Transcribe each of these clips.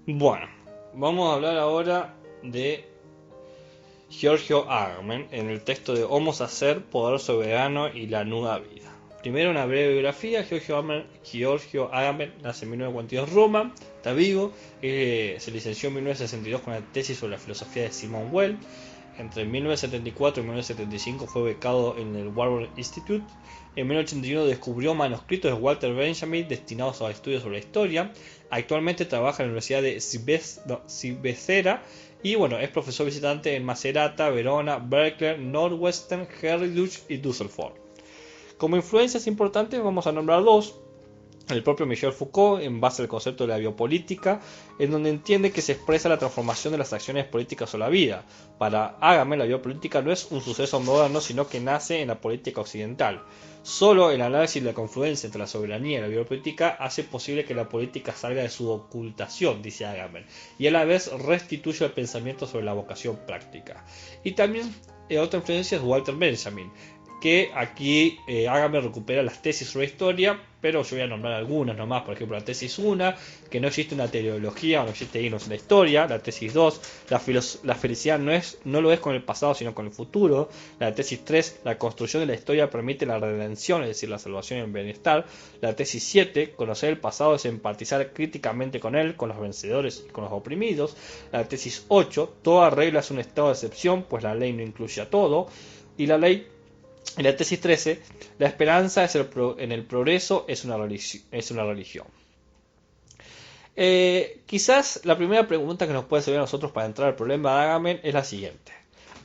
Bueno, vamos a hablar ahora de Giorgio Agamben en el texto de Homo Sacer, Poder Soberano y la Nuda Vida. Primero una breve biografía. Giorgio Agamben nace en 1942 en Roma, está vivo, se licenció en 1962 con la tesis sobre la filosofía de Simone Weil. Entre 1974 y 1975 fue becado en el Warburg Institute. En 1981 descubrió manuscritos de Walter Benjamin destinados a estudios sobre la historia. Actualmente trabaja en la Universidad de Svizzera y bueno, es profesor visitante en Macerata, Verona, Berkeley, Northwestern, Heidelberg y Düsseldorf. Como influencias importantes vamos a nombrar dos. El propio Michel Foucault, en base al concepto de la biopolítica, en donde entiende que se expresa la transformación de las acciones políticas sobre la vida. Para Agamben, la biopolítica no es un suceso moderno, sino que nace en la política occidental. Solo el análisis de la confluencia entre la soberanía y la biopolítica hace posible que la política salga de su ocultación, dice Agamben, y a la vez restituye el pensamiento sobre la vocación práctica. Y también otra influencia es Walter Benjamin, que aquí Agamben recupera las tesis sobre historia, pero yo voy a nombrar algunas nomás. Por ejemplo, la tesis 1, que no existe una teleología o no existe himnos en la historia. La tesis 2, la felicidad no lo es con el pasado sino con el futuro. La tesis 3, la construcción de la historia permite la redención, es decir, la salvación y el bienestar. La tesis 7, conocer el pasado es empatizar críticamente con él, con los vencedores y con los oprimidos. La tesis 8, toda regla es un estado de excepción, pues la ley no incluye a todo. Y en la tesis 13, la esperanza en el progreso es una religión. Quizás la primera pregunta que nos puede servir a nosotros para entrar al problema de Agamben es la siguiente.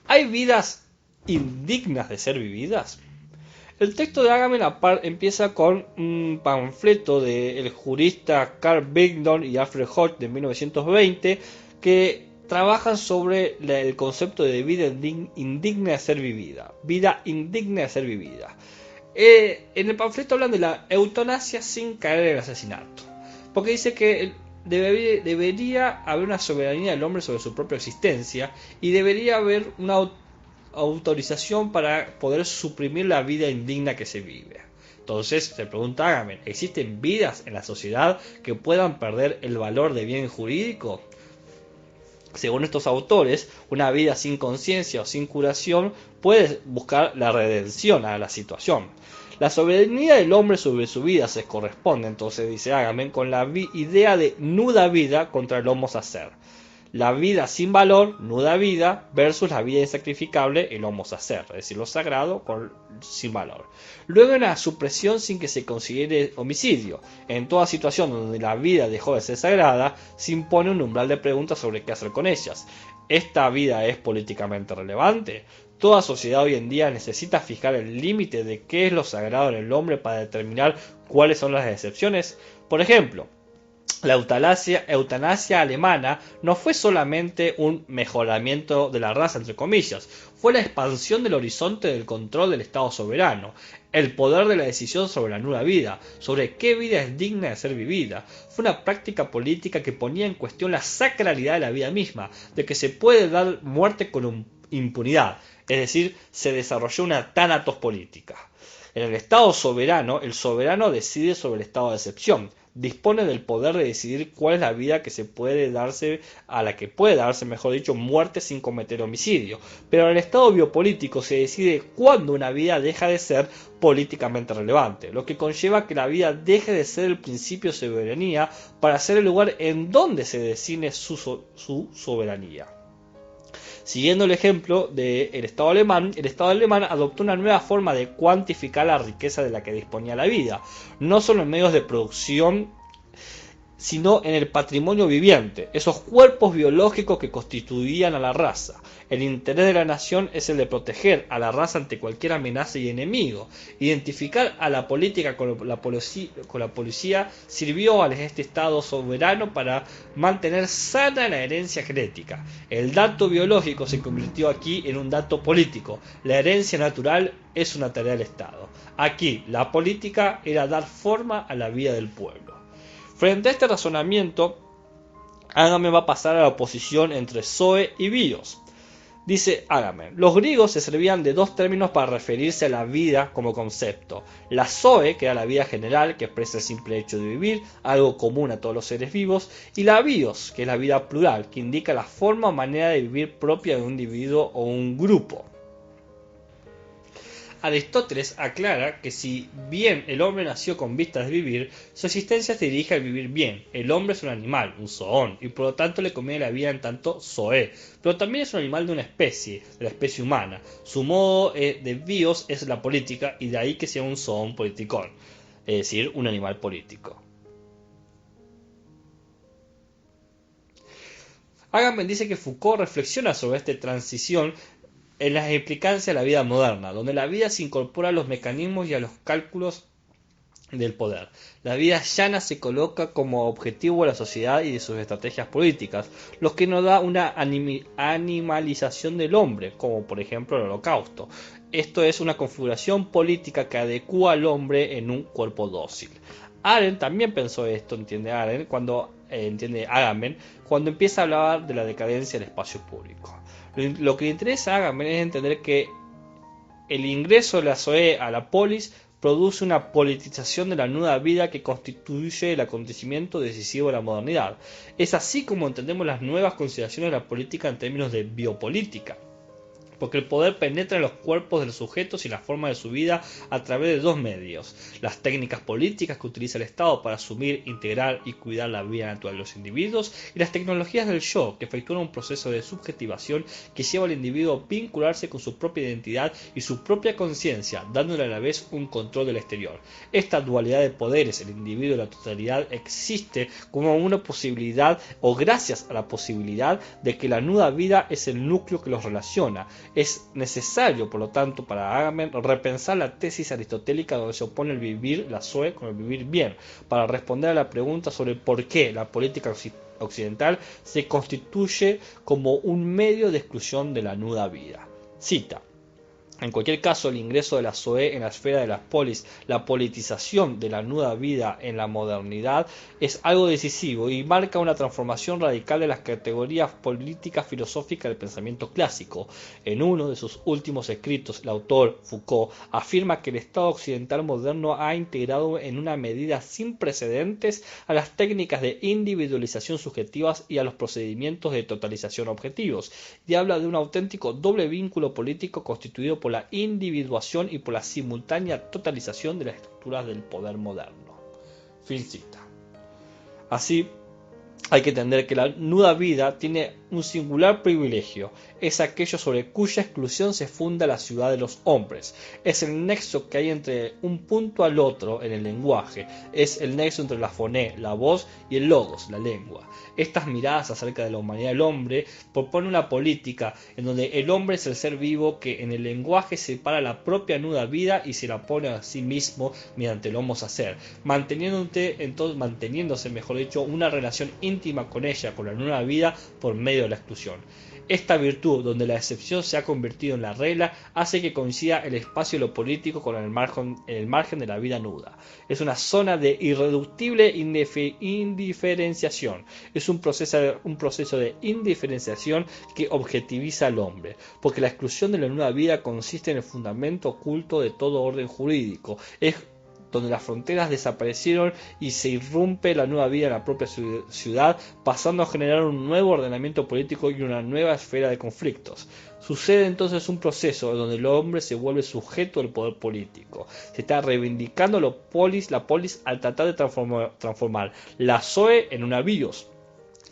¿Hay vidas indignas de ser vividas? El texto de Agamben empieza con un panfleto del jurista Carl Bignon y Alfred Hodge de 1920 que trabajan sobre el concepto de vida indigna de ser vivida. Vida indigna de ser vivida. En el panfleto hablan de la eutanasia sin caer en el asesinato. Porque dice que debería haber una soberanía del hombre sobre su propia existencia y debería haber una autorización para poder suprimir la vida indigna que se vive. Entonces se pregunta Agamben, ¿existen vidas en la sociedad que puedan perder el valor de bien jurídico? Según estos autores, una vida sin conciencia o sin curación puede buscar la redención a la situación. La soberanía del hombre sobre su vida se corresponde, entonces dice Agamben, con la idea de nuda vida contra el homo sacer. La vida sin valor, nuda vida, versus la vida insacrificable, el homo sacer, es decir, lo sagrado sin valor. Luego una supresión sin que se considere homicidio. En toda situación donde la vida dejó de ser sagrada, se impone un umbral de preguntas sobre qué hacer con ellas. ¿Esta vida es políticamente relevante? Toda sociedad hoy en día necesita fijar el límite de qué es lo sagrado en el hombre para determinar cuáles son las excepciones. Por ejemplo, la eutanasia alemana no fue solamente un mejoramiento de la raza, entre comillas, fue la expansión del horizonte del control del Estado soberano, el poder de la decisión sobre la nueva vida, sobre qué vida es digna de ser vivida. Fue una práctica política que ponía en cuestión la sacralidad de la vida misma, de que se puede dar muerte con impunidad, es decir, se desarrolló una thanatos política. En el Estado soberano, el soberano decide sobre el estado de excepción, dispone del poder de decidir cuál es la vida que se puede darse, a la que puede darse, mejor dicho, muerte sin cometer homicidio. Pero en el estado biopolítico se decide cuándo una vida deja de ser políticamente relevante, lo que conlleva que la vida deje de ser el principio de soberanía para ser el lugar en donde se define su soberanía. Siguiendo el ejemplo del Estado alemán, el Estado alemán adoptó una nueva forma de cuantificar la riqueza de la que disponía la vida, no solo en medios de producción, sino en el patrimonio viviente, esos cuerpos biológicos que constituían a la raza. El interés de la nación es el de proteger a la raza ante cualquier amenaza y enemigo. Identificar a la política con la policía sirvió a este Estado soberano para mantener sana la herencia genética. El dato biológico se convirtió aquí en un dato político. La herencia natural es una tarea del Estado. Aquí la política era dar forma a la vida del pueblo. Frente a este razonamiento, Agamben va a pasar a la oposición entre Zoe y Bios. Dice Agamben, los griegos se servían de dos términos para referirse a la vida como concepto. La zoe, que era la vida general, que expresa el simple hecho de vivir, algo común a todos los seres vivos, y la bios, que es la vida plural, que indica la forma o manera de vivir propia de un individuo o un grupo. Aristóteles aclara que si bien el hombre nació con vistas de vivir, su existencia se dirige al vivir bien. El hombre es un animal, un zoón, y por lo tanto le conviene la vida en tanto zoé, pero también es un animal de una especie, de la especie humana. Su modo de bios es la política, y de ahí que sea un zoón politicón, es decir, un animal político. Agamben dice que Foucault reflexiona sobre esta transición en las implicancias de la vida moderna, donde la vida se incorpora a los mecanismos y a los cálculos del poder. La vida llana se coloca como objetivo de la sociedad y de sus estrategias políticas, lo que nos da una animalización del hombre, como por ejemplo el Holocausto. Esto es una configuración política que adecua al hombre en un cuerpo dócil. Arendt también pensó esto, entiende Arendt, entiende Agamben, cuando empieza a hablar de la decadencia del espacio público. Lo que le interesa a Agamben es entender que el ingreso de la zoé a la polis produce una politización de la nueva vida que constituye el acontecimiento decisivo de la modernidad. Es así como entendemos las nuevas consideraciones de la política en términos de biopolítica, porque el poder penetra en los cuerpos de los sujetos y la forma de su vida a través de dos medios: las técnicas políticas que utiliza el Estado para asumir, integrar y cuidar la vida natural de los individuos, y las tecnologías del yo, que efectúan un proceso de subjetivación que lleva al individuo a vincularse con su propia identidad y su propia conciencia, dándole a la vez un control del exterior. Esta dualidad de poderes, el individuo y la totalidad, existe como una posibilidad, o gracias a la posibilidad, de que la nueva vida es el núcleo que los relaciona. Es necesario, por lo tanto, para Agamben repensar la tesis aristotélica donde se opone el vivir, la zoe, con el vivir bien, para responder a la pregunta sobre por qué la política occidental se constituye como un medio de exclusión de la nueva vida. Cita: en cualquier caso, el ingreso de la zoé en la esfera de las polis, la politización de la nueva vida en la modernidad, es algo decisivo y marca una transformación radical de las categorías políticas filosóficas del pensamiento clásico. En uno de sus últimos escritos, el autor Foucault afirma que el Estado occidental moderno ha integrado en una medida sin precedentes a las técnicas de individualización subjetivas y a los procedimientos de totalización objetivos, y habla de un auténtico doble vínculo político constituido por la individuación y por la simultánea totalización de las estructuras del poder moderno. Fin cita. Así, hay que entender que la nueva vida tiene un singular privilegio: es aquello sobre cuya exclusión se funda la ciudad de los hombres. Es el nexo que hay entre un punto al otro en el lenguaje. Es el nexo entre la foné, la voz, y el logos, la lengua. Estas miradas acerca de la humanidad del hombre proponen una política en donde el hombre es el ser vivo que en el lenguaje separa la propia nueva vida y se la pone a sí mismo mediante el homo sacer, manteniéndose, mejor dicho, una relación íntima con ella, con la nueva vida, por medio de la exclusión. Esta virtud, donde la excepción se ha convertido en la regla, hace que coincida el espacio de lo político con el margen de la vida nuda. Es una zona de irreductible indiferenciación. Es un proceso de indiferenciación que objetiviza al hombre, porque la exclusión de la nueva vida consiste en el fundamento oculto de todo orden jurídico. Es donde las fronteras desaparecieron y se irrumpe la nueva vida en la propia ciudad, pasando a generar un nuevo ordenamiento político y una nueva esfera de conflictos. Sucede entonces un proceso donde el hombre se vuelve sujeto del poder político. Se está reivindicando la polis al tratar de transformar la zoe en una bios.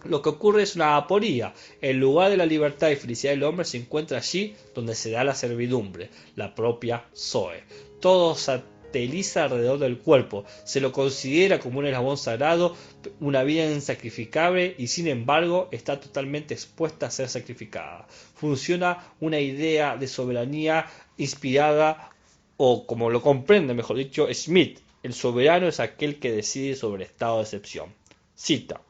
Lo que ocurre es una aporía. El lugar de la libertad y felicidad del hombre se encuentra allí donde se da la servidumbre, la propia zoe. Todo sateliza alrededor del cuerpo, se lo considera como un eslabón sagrado, una vida insacrificable, y sin embargo está totalmente expuesta a ser sacrificada. Funciona una idea de soberanía inspirada, o como lo comprende, mejor dicho, Smith: el soberano es aquel que decide sobre el estado de excepción. Cita: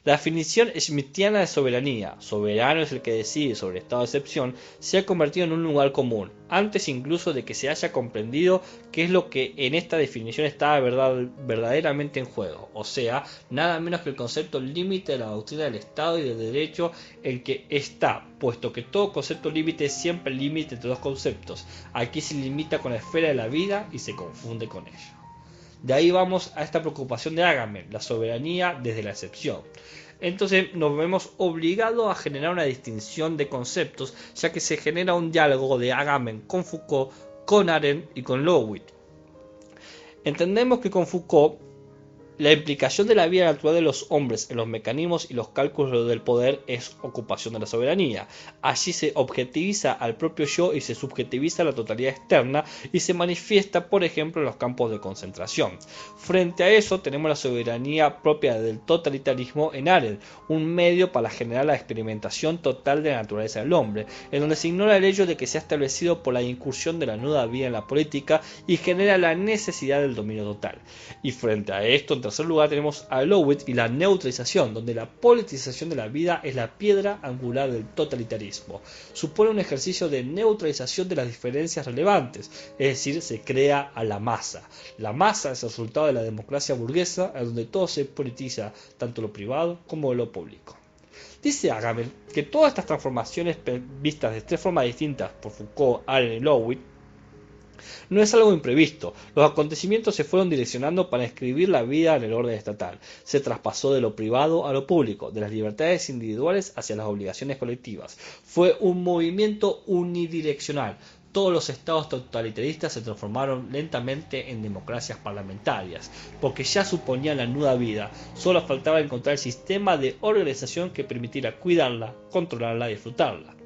La definición smithiana de soberanía, soberano es el que decide sobre estado de excepción, se ha convertido en un lugar común, antes incluso de que se haya comprendido qué es lo que en esta definición estaba verdaderamente en juego, o sea, nada menos que el concepto límite de la doctrina del Estado y del derecho en que está, puesto que todo concepto límite es siempre el límite entre dos conceptos. Aquí se limita con la esfera de la vida y se confunde con ella. De ahí vamos a esta preocupación de Agamben, la soberanía desde la excepción. Entonces nos vemos obligados a generar una distinción de conceptos, ya que se genera un diálogo de Agamben con Foucault, con Arendt y con Löwit. Entendemos que con Foucault la implicación de la vida natural de los hombres en los mecanismos y los cálculos del poder es ocupación de la soberanía. Allí se objetiviza al propio yo y se subjetiviza la totalidad externa y se manifiesta, por ejemplo, en los campos de concentración. Frente a eso tenemos la soberanía propia del totalitarismo en Arendt, un medio para generar la experimentación total de la naturaleza del hombre, en donde se ignora el hecho de que se ha establecido por la incursión de la nueva vida en la política y genera la necesidad del dominio total. Y frente a esto, en tercer lugar tenemos a Löwit y la neutralización, donde la politización de la vida es la piedra angular del totalitarismo. Supone un ejercicio de neutralización de las diferencias relevantes, es decir, se crea a la masa. La masa es el resultado de la democracia burguesa, en donde todo se politiza, tanto lo privado como lo público. Dice Agamben que todas estas transformaciones vistas de tres formas distintas por Foucault, Arendt y Löwit no es algo imprevisto. Los acontecimientos se fueron direccionando para inscribir la vida en el orden estatal. Se traspasó de lo privado a lo público, de las libertades individuales hacia las obligaciones colectivas. Fue un movimiento unidireccional. Todos los estados totalitaristas se transformaron lentamente en democracias parlamentarias, porque ya suponían la nueva vida. Solo faltaba encontrar el sistema de organización que permitiera cuidarla, controlarla y disfrutarla.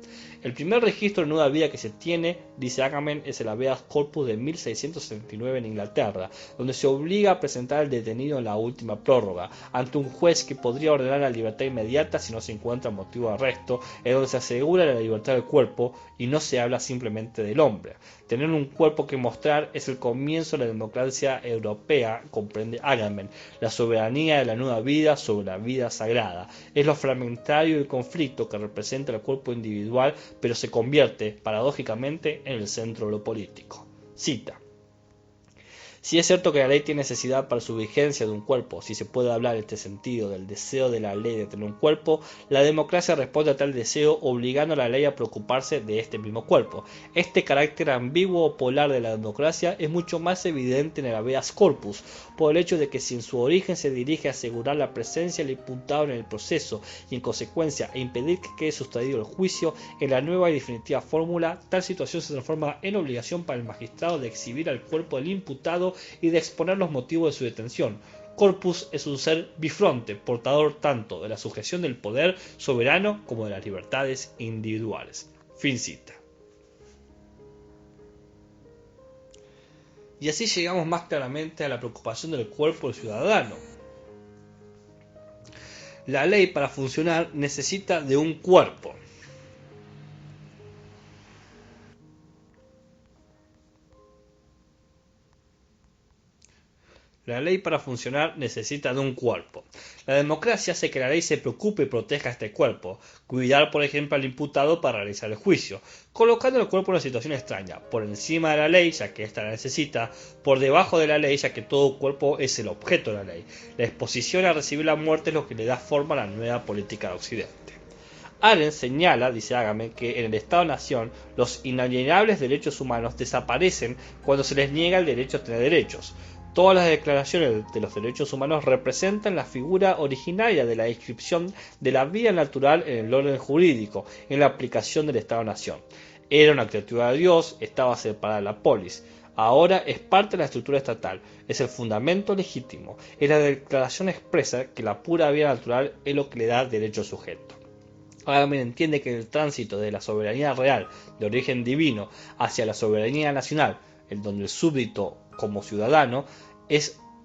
El primer registro de nueva vida que se tiene, dice Agamben, es el habeas corpus de 1669 en Inglaterra, donde se obliga a presentar al detenido en la última prórroga, ante un juez que podría ordenar la libertad inmediata si no se encuentra motivo de arresto, en donde se asegura la libertad del cuerpo y no se habla simplemente del hombre. Tener un cuerpo que mostrar es el comienzo de la democracia europea, comprende Agamben, la soberanía de la nueva vida sobre la vida sagrada. Es lo fragmentario y el conflicto que representa el cuerpo individual, pero se convierte, paradójicamente, en el centro de lo político. Cita: si es cierto que la ley tiene necesidad para su vigencia de un cuerpo, si se puede hablar en este sentido del deseo de la ley de tener un cuerpo, la democracia responde a tal deseo obligando a la ley a preocuparse de este mismo cuerpo. Este carácter ambiguo o polar de la democracia es mucho más evidente en el habeas corpus, por el hecho de que si en su origen se dirige a asegurar la presencia del imputado en el proceso y en consecuencia a impedir que quede sustraído el juicio, en la nueva y definitiva fórmula, tal situación se transforma en obligación para el magistrado de exhibir al cuerpo del imputado y de exponer los motivos de su detención. Corpus es un ser bifronte, portador tanto de la sujeción del poder soberano como de las libertades individuales. Fin cita. Y así llegamos más claramente a la preocupación del cuerpo del ciudadano. La ley, para funcionar, necesita de un cuerpo. La ley, para funcionar, necesita de un cuerpo. La democracia hace que la ley se preocupe y proteja este cuerpo, cuidar por ejemplo al imputado para realizar el juicio, colocando el cuerpo en una situación extraña, por encima de la ley ya que ésta la necesita, por debajo de la ley ya que todo cuerpo es el objeto de la ley. La exposición a recibir la muerte es lo que le da forma a la nueva política de Occidente. Arendt señala, dice Agamben, que en el Estado-Nación los inalienables derechos humanos desaparecen cuando se les niega el derecho a tener derechos. Todas las declaraciones de los derechos humanos representan la figura originaria de la inscripción de la vida natural en el orden jurídico, en la aplicación del Estado-Nación. Era una criatura de Dios, estaba separada de la polis. Ahora es parte de la estructura estatal, es el fundamento legítimo, es la declaración expresa que la pura vida natural es lo que le da derecho al sujeto. Agamben entiende que el tránsito de la soberanía real, de origen divino, hacia la soberanía nacional, en donde el súbdito como ciudadano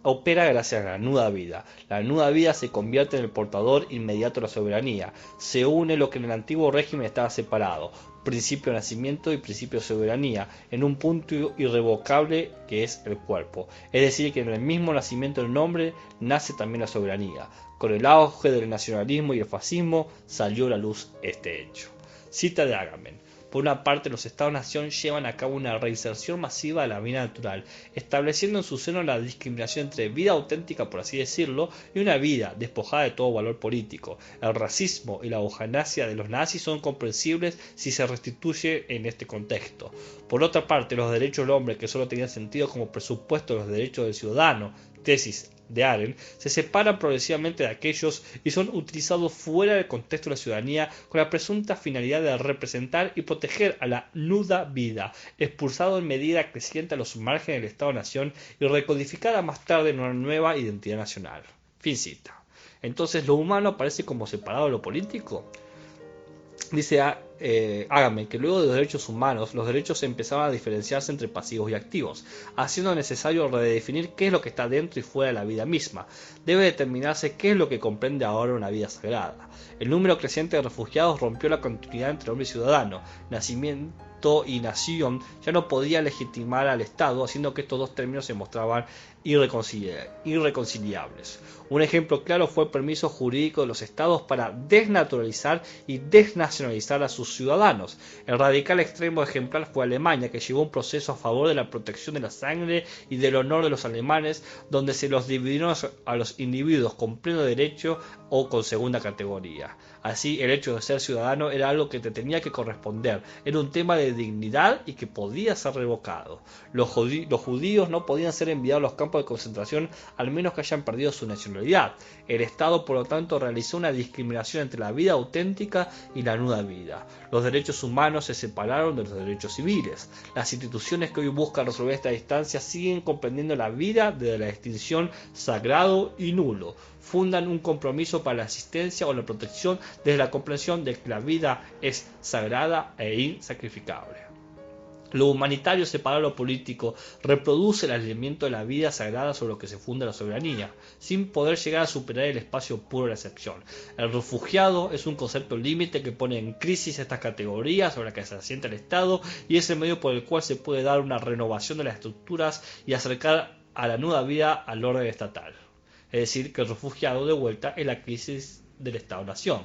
opera gracias a la nueva vida. La nueva vida se convierte en el portador inmediato de la soberanía. Se une lo que en el antiguo régimen estaba separado. principio de nacimiento y principio de soberanía, en un punto irrevocable que es el cuerpo. Es decir, que en el mismo nacimiento del hombre nace también la soberanía. Con el auge del nacionalismo y el fascismo salió a la luz este hecho. Cita de Agamben. Por una parte, los Estados-nación llevan a cabo una reinserción masiva de la vida natural, estableciendo en su seno la discriminación entre vida auténtica, por así decirlo, y una vida despojada de todo valor político. El racismo y la euganasia de los nazis son comprensibles si se restituye en este contexto. Por otra parte, los derechos del hombre, que solo tenían sentido como presupuesto de los derechos del ciudadano, tesis de Arendt, se separan progresivamente de aquellos y son utilizados fuera del contexto de la ciudadanía con la presunta finalidad de representar y proteger a la nuda vida, expulsado en medida creciente a los márgenes del Estado-nación y recodificada más tarde en una nueva identidad nacional. Fin cita. Entonces, ¿lo humano aparece como separado de lo político? Dice Agamben que luego de los derechos humanos, los derechos empezaban a diferenciarse entre pasivos y activos, haciendo necesario redefinir qué es lo que está dentro y fuera de la vida misma. Debe determinarse qué es lo que comprende ahora una vida sagrada. El número creciente de refugiados rompió la continuidad entre hombre y ciudadano. Nacimiento y nación ya no podía legitimar al Estado, haciendo que estos dos términos se mostraban irreconciliables. Un ejemplo claro fue el permiso jurídico de los estados para desnaturalizar y desnacionalizar a sus ciudadanos. El radical extremo ejemplar fue Alemania, que llevó un proceso a favor de la protección de la sangre y del honor de los alemanes, donde se los dividieron a los individuos con pleno derecho o con segunda categoría. Así, el hecho de ser ciudadano era algo que te tenía que corresponder, era un tema de dignidad y que podía ser revocado. Los judíos no podían ser enviados a los campos de concentración al menos que hayan perdido su nacionalidad. El Estado, por lo tanto, realizó una discriminación entre la vida auténtica y la nuda vida. Los derechos humanos se separaron de los derechos civiles. Las instituciones que hoy buscan resolver esta distancia siguen comprendiendo la vida desde la distinción sagrado y nulo. Fundan un compromiso para la asistencia o la protección desde la comprensión de que la vida es sagrada e insacrificable. Lo humanitario separado de lo político reproduce el alineamiento de la vida sagrada sobre lo que se funda la soberanía, sin poder llegar a superar el espacio puro de la excepción. El refugiado es un concepto límite que pone en crisis estas categorías sobre las que se asienta el Estado y es el medio por el cual se puede dar una renovación de las estructuras y acercar a la nueva vida al orden estatal. Es decir, que el refugiado de vuelta es la crisis del Estado-Nación.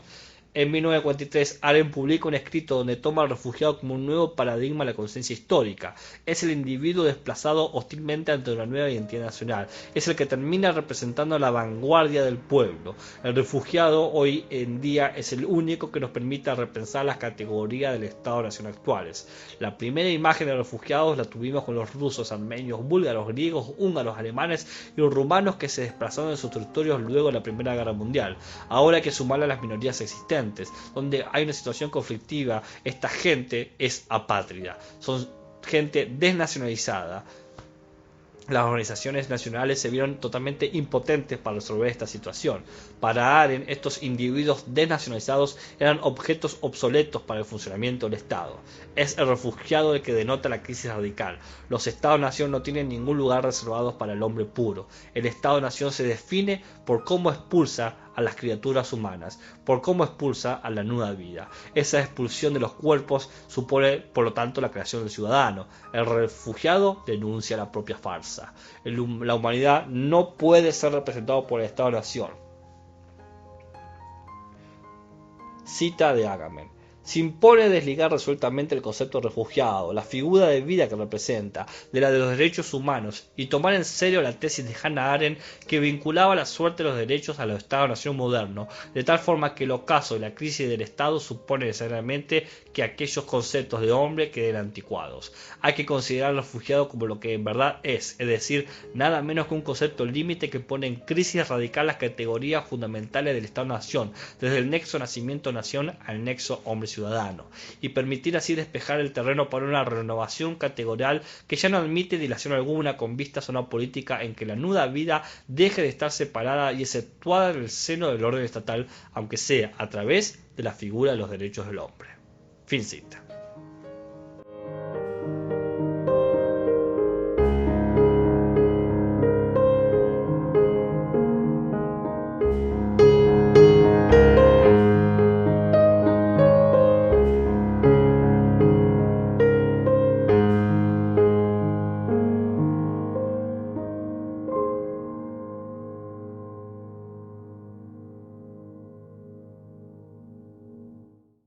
En 1943, Arendt publica un escrito donde toma al refugiado como un nuevo paradigma de la conciencia histórica. Es el individuo desplazado hostilmente ante una nueva identidad nacional. Es el que termina representando a la vanguardia del pueblo. El refugiado hoy en día es el único que nos permite repensar las categorías del Estado-nación actuales. La primera imagen de refugiados la tuvimos con los rusos, armenios, búlgaros, griegos, húngaros, alemanes y rumanos que se desplazaron de sus territorios luego de la Primera Guerra Mundial. Ahora hay que sumarle a las minorías existentes, donde hay una situación conflictiva. Esta gente es apátrida, son gente desnacionalizada. Las organizaciones nacionales se vieron totalmente impotentes para resolver esta situación. Para Arendt, estos individuos desnacionalizados eran objetos obsoletos para el funcionamiento del Estado. Es el refugiado el que denota la crisis radical. Los Estados-nación no tienen ningún lugar reservado para el hombre puro. El Estado-nación se define por cómo expulsa a las criaturas humanas, por cómo expulsa a la nuda vida. Esa expulsión de los cuerpos supone, por lo tanto, la creación del ciudadano. El refugiado denuncia la propia farsa. La humanidad no puede ser representada por el Estado-nación. Cita de Agamben. Se impone desligar resueltamente el concepto de refugiado, la figura de vida que representa, de la de los derechos humanos, y tomar en serio la tesis de Hannah Arendt que vinculaba la suerte de los derechos a los Estados-nación modernos, de tal forma que el ocaso de la crisis del Estado supone necesariamente que aquellos conceptos de hombre queden anticuados. Hay que considerar al refugiado como lo que en verdad es decir, nada menos que un concepto límite que pone en crisis radical las categorías fundamentales del Estado-nación, desde el nexo nacimiento-nación al nexo hombre-ciudadano, y permitir así despejar el terreno para una renovación categorial que ya no admite dilación alguna con vistas a una política en que la nuda vida deje de estar separada y exceptuada en el seno del orden estatal, aunque sea a través de la figura de los derechos del hombre. Fin cita.